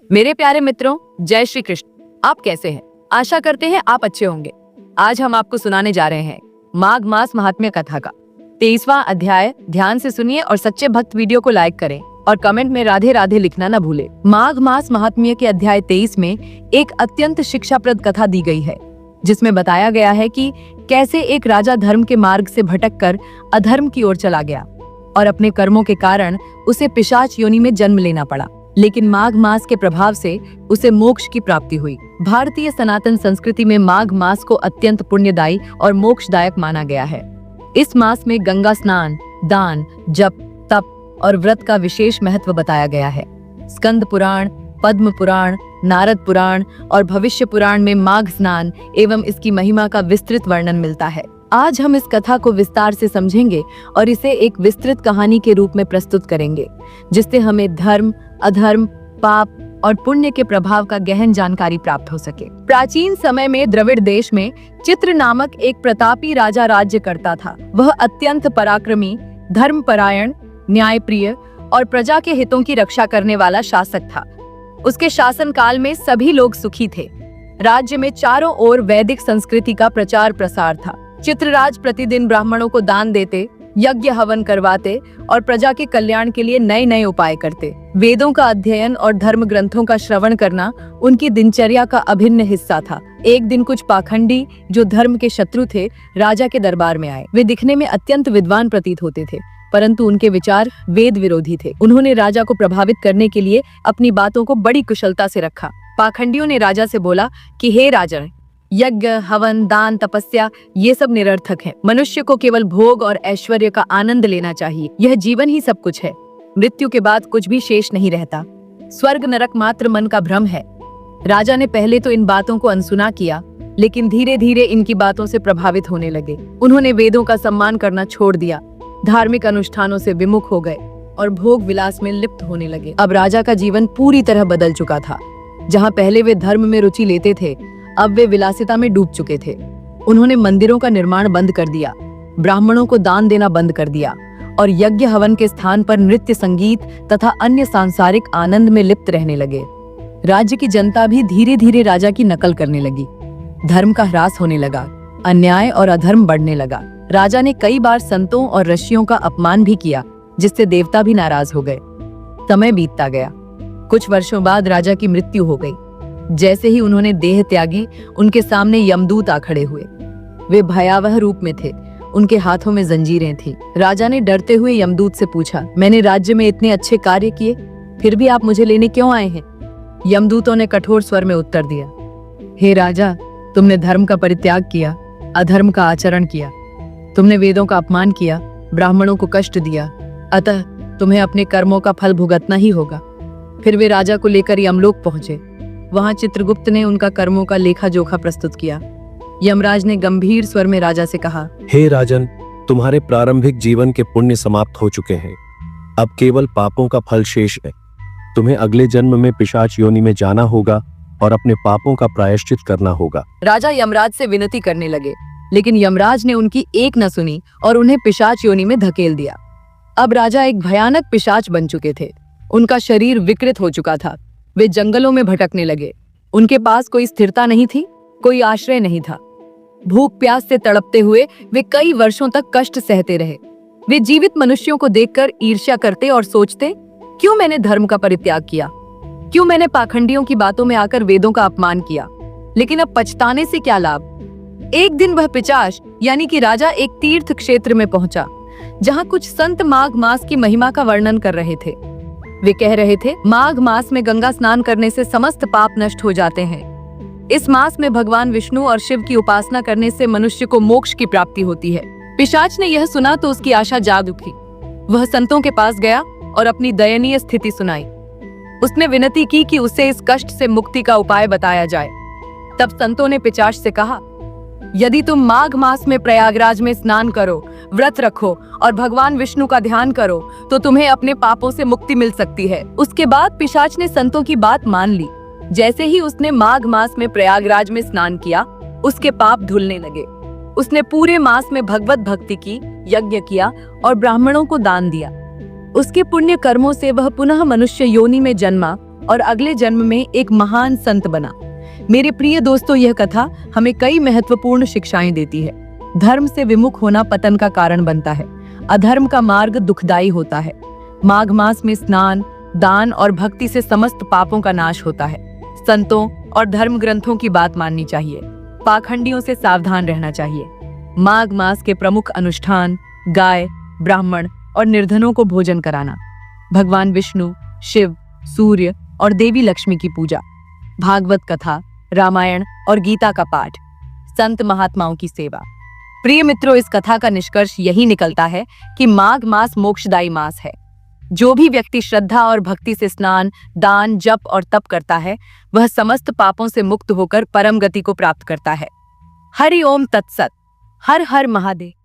मेरे प्यारे मित्रों, जय श्री कृष्ण। आप कैसे हैं? आशा करते हैं आप अच्छे होंगे। आज हम आपको सुनाने जा रहे हैं माघ मास महात्म्य कथा का 23वां अध्याय। ध्यान से सुनिए और सच्चे भक्त वीडियो को लाइक करें और कमेंट में राधे राधे लिखना न भूले। माघ मास महात्म्य के अध्याय 23 में एक अत्यंत शिक्षाप्रद कथा दी गई है, जिसमें बताया गया है कि कैसे एक राजा धर्म के मार्ग से भटककर अधर्म की ओर चला गया और अपने कर्मों के कारण उसे पिशाच योनि में जन्म लेना पड़ा, लेकिन माघ मास के प्रभाव से उसे मोक्ष की प्राप्ति हुई। भारतीय सनातन संस्कृति में माघ मास को अत्यंत पुण्यदायी और मोक्षदायक माना गया है। इस मास में गंगा स्नान, दान, जप, तप और व्रत का विशेष महत्व बताया गया है। स्कंद पुराण, पद्म पुराण, नारद पुराण और भविष्य पुराण में माघ स्नान एवं इसकी महिमा का विस्तृत वर्णन मिलता है। आज हम इस कथा को विस्तार से समझेंगे और इसे एक विस्तृत कहानी के रूप में प्रस्तुत करेंगे, जिससे हमें धर्म, अधर्म, पाप और पुण्य के प्रभाव का गहन जानकारी प्राप्त हो सके। प्राचीन समय में द्रविड़ देश में चित्र नामक एक प्रतापी राजा राज्य करता था। वह अत्यंत पराक्रमी, धर्मपरायण, न्यायप्रिय और प्रजा के हितों की रक्षा करने वाला शासक था। उसके शासन काल में सभी लोग सुखी थे। राज्य में चारों ओर वैदिक संस्कृति का प्रचार प्रसार था। चित्रराज प्रतिदिन ब्राह्मणों को दान देते, यज्ञ हवन करवाते और प्रजा के कल्याण के लिए नए नए उपाय करते। वेदों का अध्ययन और धर्म ग्रंथों का श्रवण करना उनकी दिनचर्या का अभिन्न हिस्सा था। एक दिन कुछ पाखंडी, जो धर्म के शत्रु थे, राजा के दरबार में आए। वे दिखने में अत्यंत विद्वान प्रतीत होते थे, परंतु उनके विचार वेद विरोधी थे। उन्होंने राजा को प्रभावित करने के लिए अपनी बातों को बड़ी कुशलता से रखा। पाखंडियों ने राजा से बोला कि हे राजा, यज्ञ, हवन, दान, तपस्या ये सब निरर्थक है। मनुष्य को केवल भोग और ऐश्वर्य का आनंद लेना चाहिए। यह जीवन ही सब कुछ है। मृत्यु के बाद कुछ भी शेष नहीं रहता। स्वर्ग नरक मात्र मन का भ्रम है। राजा ने पहले तो इन बातों को अनसुना किया, लेकिन धीरे धीरे इनकी बातों से प्रभावित होने लगे। उन्होंने वेदों का सम्मान करना छोड़ दिया, धार्मिक अनुष्ठानों से विमुख हो गए और भोग विलास में लिप्त होने लगे। अब राजा का जीवन पूरी तरह बदल चुका था। जहाँ पहले वे धर्म में रुचि लेते थे, अब वे विलासिता में डूब चुके थे। उन्होंने मंदिरों का निर्माण बंद कर दिया, ब्राह्मणों को दान देना बंद कर दिया और यज्ञ हवन के स्थान पर नृत्य, संगीत तथा अन्य सांसारिक आनंद में लिप्त रहने लगे। राज्य की जनता भी धीरे धीरे राजा की नकल करने लगी। धर्म का ह्रास होने लगा, अन्याय और अधर्म बढ़ने लगा। राजा ने कई बार संतों और ऋषियों का अपमान भी किया, जिससे देवता भी नाराज हो गए। समय बीतता गया। कुछ वर्षों बाद राजा की मृत्यु हो गई। जैसे ही उन्होंने देह त्यागी, उनके सामने यमदूत आ खड़े हुए। वे भयावह रूप में थे। उनके हाथों में जंजीरें थीं। राजा ने डरते हुए यमदूत से पूछा, मैंने राज्य में इतने अच्छे कार्य किए, फिर भी आप मुझे लेने क्यों आए हैं? यमदूतों ने कठोर स्वर में उत्तर दिया, हे राजा, तुमने धर्म का परित्याग किया, अधर्म का आचरण किया। तुमने वेदों का अपमान किया, ब्राह्मणों को कष्ट दिया, अतः तुम्हें अपने कर्मों का फल भुगतना ही होगा। फिर वे राजा को लेकर यमलोक पहुंचे। वहां चित्रगुप्त ने उनका कर्मों का लेखा जोखा प्रस्तुत किया। यमराज ने गंभीर स्वर में राजा से कहा, हे राजन, तुम्हारे प्रारंभिक जीवन के पुण्य समाप्त हो चुके हैं। अब केवल पापों का फल शेष है। तुम्हें अगले जन्म में पिशाच योनि में जाना होगा और अपने पापों का प्रायश्चित करना होगा। राजा यमराज से विनती करने लगे, लेकिन यमराज ने उनकी एक न सुनी और उन्हें पिशाच योनि में धकेल दिया। अब राजा एक भयानक पिशाच बन चुके थे। उनका शरीर विकृत हो चुका था। वे जंगलों में भटकने लगे। उनके पास कोई स्थिरता नहीं थी, कोई आश्रय नहीं था। भूख प्यास से तड़पते हुए वे कई वर्षों तक कष्ट सहते रहे। वे जीवित मनुष्यों को देखकर ईर्ष्या करते और सोचते, क्यों मैंने धर्म का परित्याग किया? क्यों मैंने पाखंडियों की बातों में आकर वेदों का अपमान किया? लेकिन अब पछताने से क्या लाभ? एक दिन वह पिशाच यानी कि राजा एक तीर्थ क्षेत्र में पहुंचा, जहां कुछ संत माघ मास की महिमा का वर्णन कर रहे थे। वे कह रहे थे, माघ मास में गंगा स्नान करने से समस्त पाप नष्ट हो जाते हैं। इस मास में भगवान विष्णु और शिव की उपासना करने से मनुष्य को मोक्ष की प्राप्ति होती है। पिशाच ने यह सुना तो उसकी आशा जाग उठी। वह संतों के पास गया और अपनी दयनीय स्थिति सुनाई। उसने विनती की कि उसे इस कष्ट से मुक्ति का उपाय बताया जाए। तब संतों ने पिशाच से कहा, यदि तुम माघ मास में प्रयागराज में स्नान करो, व्रत रखो और भगवान विष्णु का ध्यान करो, तो तुम्हें अपने पापों से मुक्ति मिल सकती है। उसके बाद पिशाच ने संतों की बात मान ली। जैसे ही उसने माघ मास में प्रयागराज में स्नान किया, उसके पाप धुलने लगे। उसने पूरे मास में भगवत भक्ति की, यज्ञ किया और ब्राह्मणों को दान दिया। उसके पुण्य कर्मों से वह पुनः मनुष्य योनि में जन्मा और अगले जन्म में एक महान संत बना। मेरे प्रिय दोस्तों, यह कथा हमें कई महत्वपूर्ण शिक्षाएं देती है। धर्म से विमुख होना पतन का कारण बनता है। अधर्म का मार्ग दुखदायी होता है। माघ मास में स्नान, दान और भक्ति से समस्त पापों का नाश होता है। संतों और धर्म ग्रंथों की बात माननी चाहिए। पाखंडियों से सावधान रहना चाहिए। माघ मास के प्रमुख अनुष्ठान गाय, ब्राह्मण और निर्धनों को भोजन कराना, भगवान विष्णु, शिव, सूर्य और देवी लक्ष्मी की पूजा, भागवत कथा, रामायण और गीता का पाठ, संत महात्माओं की सेवा। प्रिय मित्रों, इस कथा का निष्कर्ष यही निकलता है कि माघ मास मोक्षदायी मास है। जो भी व्यक्ति श्रद्धा और भक्ति से स्नान, दान, जप और तप करता है, वह समस्त पापों से मुक्त होकर परम गति को प्राप्त करता है। हरि ओम तत्सत। हर हर महादेव।